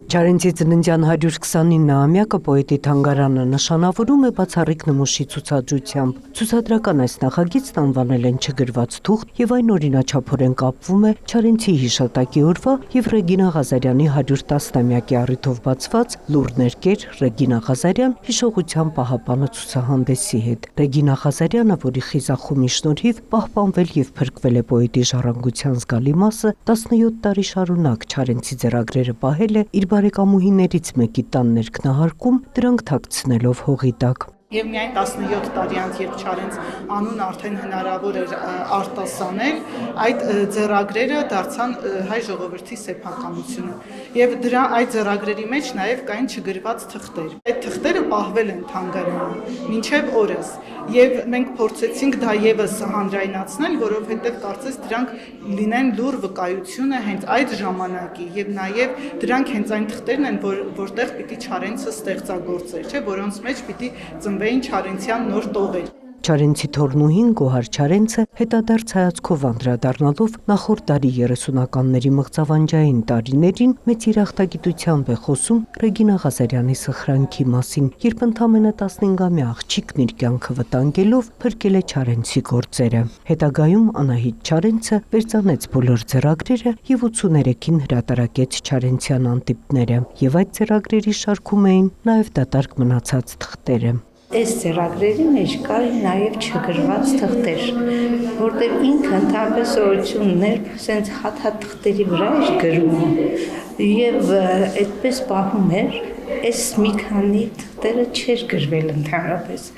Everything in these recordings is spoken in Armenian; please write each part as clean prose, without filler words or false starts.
Չարենցի ծննդյան 129-ամյակը պոետի թանգարանը նշանավորում է բացառիկ նմուշի ցուցադրությամբ։ Ցուցադրական այս նախագիծն անվանել են «Չգրված թուղթ» եւ այն օրինաչափորեն կապվում է Չարենցի հիշատակի օրվա եւ Ռեգինա Ղազարյանի 110-ամյակի առիթով բացված «Լուռ ներկեր Ռեգինա Ղազարյան. հիշողության պահապանը» ցուցահանդեսի հետ։ Ռեգինա Ղազարյանը, որի խիզախումի շնորհիվ պահպանվել եւ փրկվել է պոետի ժառանգության զգալի մասը, 17 տարի շարունակ Չարենցի ձեռագրերը պահել է իր բարեկամուհիներից մեկի տան ներքնահարկում, դրանք թաքցնելով հողի տակ։ Եվ միայն 17 տարի անց, երբ Չարենց անուն արդեն հնարավոր էր արտասանել, այդ ձեռագրերը դարձան հայ ժողովրդի սեփականությունը։ Եվ այդ ձեռագրերի մեջ նաև կային չգրված թղթեր։ Այդ թղթերը պահվել են թանգարանում մինչև օրս։ Եվ մենք փորձեցինք դա եւս հանրայնացնել, որովհետև կարծես դրանք լինեն լուր վկայությունը հենց այդ ժամանակի եւ նաեւ դրանք հենց այն թղթերն են, որտեղ պիտի Չարենցը ստեղծագործեր, չէ, որոնց մեջ պիտի ծնվեին Չարենցյան նոր տողեր։ Չարենցի թորնուհին Գոհար Չարենցը հետադարձ հայացքով անդրադառնալով նախորդ դարի 30-ականների մղձավանջային տարիներին մեծ երախտագիտությամբ է խոսում Ռեգինա Ղազարյանի սխրանքի մասին, երբ ընդամենը 15-ամյա աղջիկն իր կյանքը վտանգելով փրկել է Չարենցի գործերը։ Հետագայում Անահիտ Չարենցը վերծանեց բոլոր ձեռագրերը եւ 83-ին հրատարակեց Չարենցյան անտիպները, եւ այդ ձեռագրերի շարքում էին նաեւ դատարկ մնացած թղթերը։ Այս ձեռագրերի մեջ կար նաև չգրված թղթեր, որտեղ ինքը ընդհանրապես օրություններ սենց հատ-հատ թղթերի վրա էր գրում եւ այդպես պահում էր, այս մի քանի թղթերը չէր գրվել ընդհանրապես,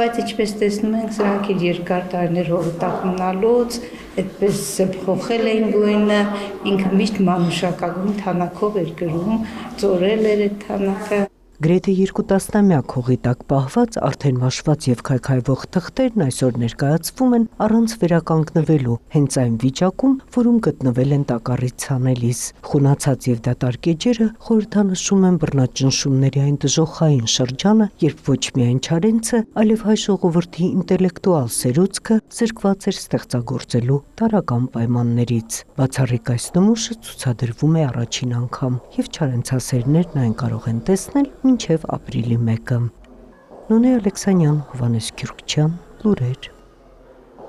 բայց ինչպես տեսնում ենք, սրանք իր երկար տարիներ հողի տակ մնալուց այդպես փոխել էին գույնը, ինքը միշտ մանուշակագույն թանաքով էր գրում, ծորել էր այդ թանակը։ Գրեթե 2 տասնամյակ հողի տակ պահված, արդեն մաշված եւ քայքայվող թղթերն այսօր ներկայացվում են առանց վերականգնվելու, հենց այն վիճակում, որում գտնվել են տակառից ցանելիս։ Խունացած եւ դատարկ էջերը խորհրդանշում են բռնաճնշումների այն դժոխային շրջանը, երբ ոչ միայն Չարենցը, այլև հայ ժողովրդի ինտելեկտուալ սերուցքը զրկված էր ստեղծագործելու տարրական պայմաններից։ Բացառիկ այս նմուշը ցուցադրվում է առաջին անգամ, եւ չարենցասերներն այն կարող են տեսնել մինչև ապրիլի 1-ը։ Նոնե Ալեքսանյան, Հովհաննես Քյուրքչյան, լուրեր։